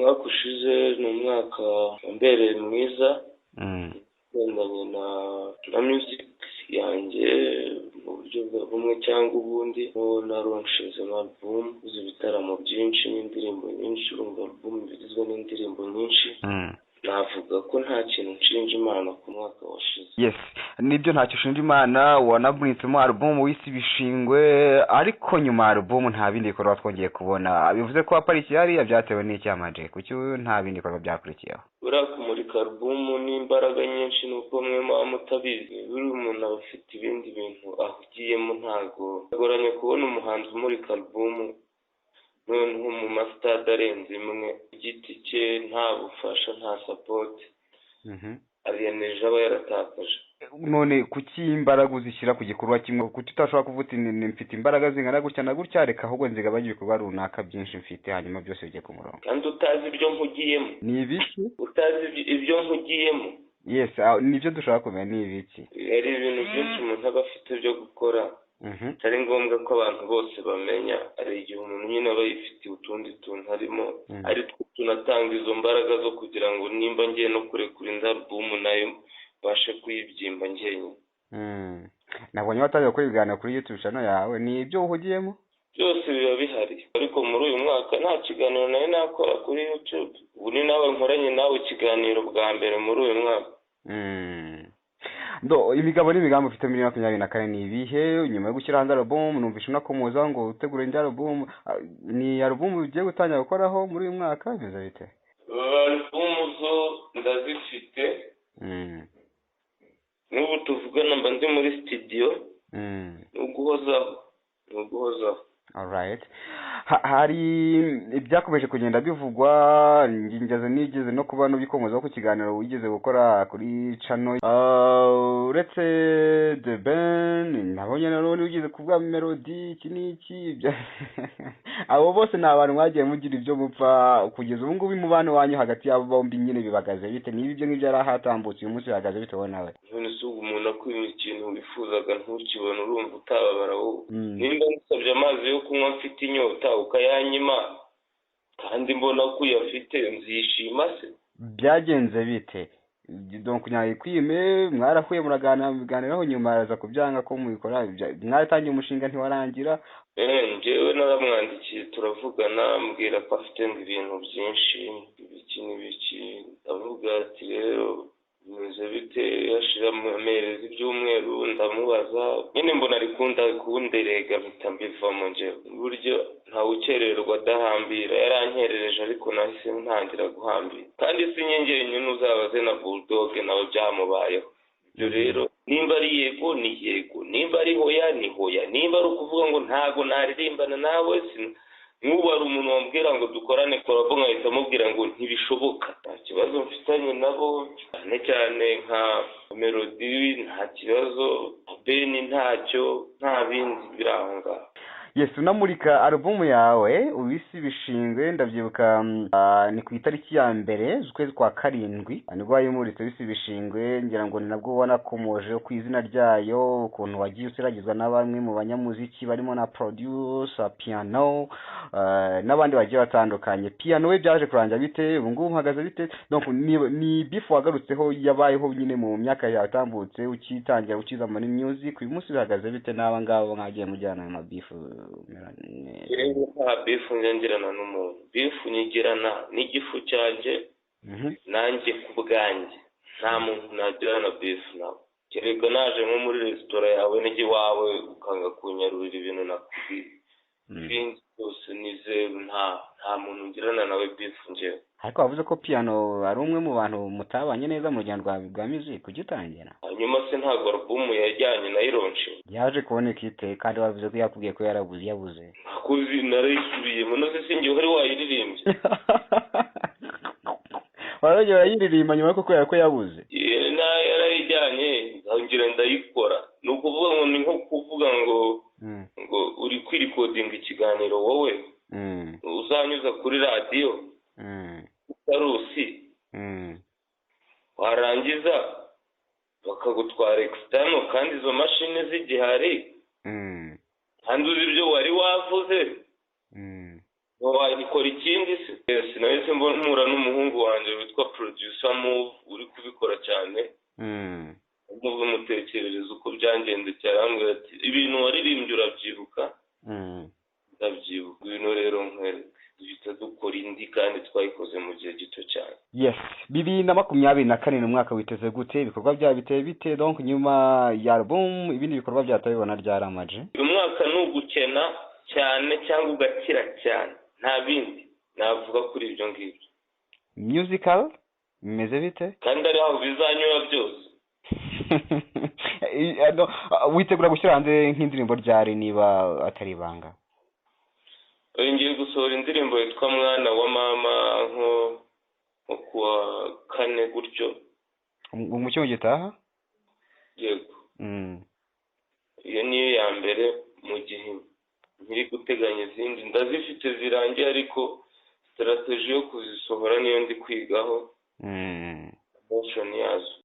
umwaka ushize ni umwaka wambereye mwiza ugendanye na music yanjye mu buryo bumwe cyangwa ubundi. Naronshize album z'ibitaramo byinshi n'indirimbo nyinshi, urumva album bigizwe n'indirimbo nyinshi. Navuga ko nta kintu nshinja Imana ku mwaka washize. Yes, nibyo ntacyo ushinja Imana. Wanabunitsemo album wise Ibishingwe, ariko nyuma album nta bindi bikorwa twongeye kubona. Bivuze ko apariki yari byatewe n'icyamaje kuki nta bindi bikorwa byakurikiyeho. Buriya kumurika album n'imbaraga nyinshi nuko mwe muba mutabizi. Buri umuntu aba afite ibindi bintu ahugiyemo, ntago agoranye kubona umuhanzi umurika album nko mu masitade arenze imwe, igiti cye nta bufasha nta support ariyemeje aba yaratakaje. None kuki imbaraga uzishyira ku gikorwa kimwe? Kuki utashobora kuvuga uti mfite imbaraga zingana gutya na gutya, reka ahubwo nzigabanye ibikorwa runaka byinshi mfite hanyuma byose bijye ku murongo? Kandi utazi ibyo mpugiyemo. Ni ibiki? Utazi ibyo mpugiyemo. Yes, nibyo dushaka kumenya. Ni ibiki? Hari ibintu byinshi umuntu aba afite byo gukora atari ngombwa ko abantu bose bamenya. Hari igihe umuntu nyine aba yifitiye utundi tuntu harimo, ari two tunatanga izo mbaraga zo kugira ngo nimba ngiye no kurekura indi album nayo bashe kuyibyimba njyenyine. Nabonye watangiye gukora ibiganiro kuri YouTube channel yawe. Ni ibyo uhugiyemo? Byose biba bihari, ariko muri uyu mwaka nta kiganiro nayo nakora kuri YouTube. Ubu ni nawe nkoranye nawe ikiganiro bwa mbere muri uyu mwaka. Imigabo n'imigambi ufite muri 2024 ni ibihe? Nyuma yo gushyira hanze album numvisha unakomoza ngo utegure indi album. Ni album ugiye gutangira gukoraho muri uyu mwaka biza bite? Album zo ndazifite. N'ubu tuvugana mba ndi muri studio. Uguhozaho. Alright. Hari ibyakomeje kugenda bivugwa, nigeze no kuba n'ubikomoza ku kiganiro wigeze gukora kuri channel. Uretse The Ben, nabonye none wigeze kuvuga Melody iki n'iki. Abo bose ni abantu mwagiye mugira ibyo mupfa kugeza ubu ngubu. Umubano wanyu hagati y'abo bombi nyine bibagaze bite? Niba ibyo ngibyo yarahatambutse uyu munsi bihagaze bite wowe nawe? None se umuntu akwima ikintu wifuzaga ntukibona, urumva utababara wowe? Nimba nsabye amazi yo kunywa mfite inyota ukayanyima kandi mbona ko uyafite, nzishima se? Byagenze bite? Donc nyayikwime mwarahuye muraganiraho nyuma araza kubyanga ko mubikora? Mwaratangiye umushinga ntiwarangira? Njyewe naramwandikiye turavugana, mbwira ko afite ibintu byinshi ibiki ndavuga ati rero bimeze bite? Yashira amereza ibyumweru ndamubaza, nyine mbona ari kunderega mpita mbivamo. njyewe buryo ntawukererwa adahambira, yarankerereje ariko nahise ntangira guhambira. Kandi si nyine uzabaze na Bulldog nawe byamubayeho. Ibyo rero nimba ari yego ni yego, nimba ari hoya ni hoya, nimba ari ukuvuga ngo ntago naririmbana nawe n'ubu ari umuntu wambwira ngo dukorane korabo nkahita amubwira ngo ntibishoboka. Nta kibazo mfitanye nabo, cyane nka Melody nta kibazo, Ben ntacyo, nta bindi biranga. Yes, unamurika album yawe ubisi Ibishingwe, ndabyibuka ni ku itariki ya mbere z'ukwezi kwa karindwi nibwo wayimuritse ubisi Ibishingwe. Ngira ngo ni nabwo wanakomoje ku izina ryayo, ukuntu wagiye usiragizwa na bamwe mu banyamuziki barimo na producer Piano n'abandi bagiye batandukanye. Piano we byaje kurangira bite? Ubu ngubu uhagaze bite? Donc ni beef wagarutseho yabayeho nyine mu myaka yatambutse ukitangira ukiza muri music. Uyu munsi bihagaze bite n'aba ngabo mwagiye mujyana na beef? Nta beef ngirana n'umuntu, beef nyigirana n'igifu cyanjye nanjye ku bwanjye. Nta muntu nagirana beef nawe, kereka naje nko muri resitora yawe n'igiwawe ukanga kunyarurira ibintu nakubwiye. Ibindi byose ni zeru, nta muntu ngirana nawe beef njyewe. Ariko wavuze ko Piano ari umwe mu bantu mutabanye neza mu rugendo rwa music kugitangira. Hanyuma se ntabwo album yajyanye na ironshi yaje kuboneka ite? Kandi wavuze ko yakubwiye ko yabuze. Nakuzi narayisubiyemo, nose singiye wari wayiririmbye. Warongera urayiririmba nyuma ko yabuze? Yarayijyanye ngira ndayikora. Ni ukuvuga ngo ni nko kuvuga ngo uri kwirikodinga ikiganiro wowe uzanyuza kuri radiyo utarusi, warangiza bakagutwara external kandi izo mashini zigihari kandi uzi ibyo wari wavuze wabikora ikindi se sinahise mpura n'umuhungu wanjye witwa producer Move uri kubikora cyane ubwo mutekerereza uko byangendekeye arambwira ati ibintu waririmbye urabyibuka ndabyibuka ibintu rero nkwereke duhita dukora indi kandi twayikoze mu gihe gito cyane. Yes, 2024 ni umwaka witeze gute? Ibikorwa bya biteye bite? Donc nyuma ya album ibindi bikorwa byatabibona ryaramaje. Uyu mwaka ni ugukena cyane cyangwa ugakira cyane, nta bindi navuga kuri ibyo ngibyo. Musical bimeze bite? Kandi ari aho bizanyura byose. Witegura gushyira hanze nk'indirimbo ryari niba atari ibanga? Ngiye gusohora indirimbo yitwa Mwana wa Mama nko kuwa 4 gutyo. Mu cyumweru gitaha? Yego. Iyo niyo ya mbere mu gihe nkiri guteganya izindi ndazifite zirangiye ariko strategy yo kuzisohora niyo ndi kwigaho. Motion yazo.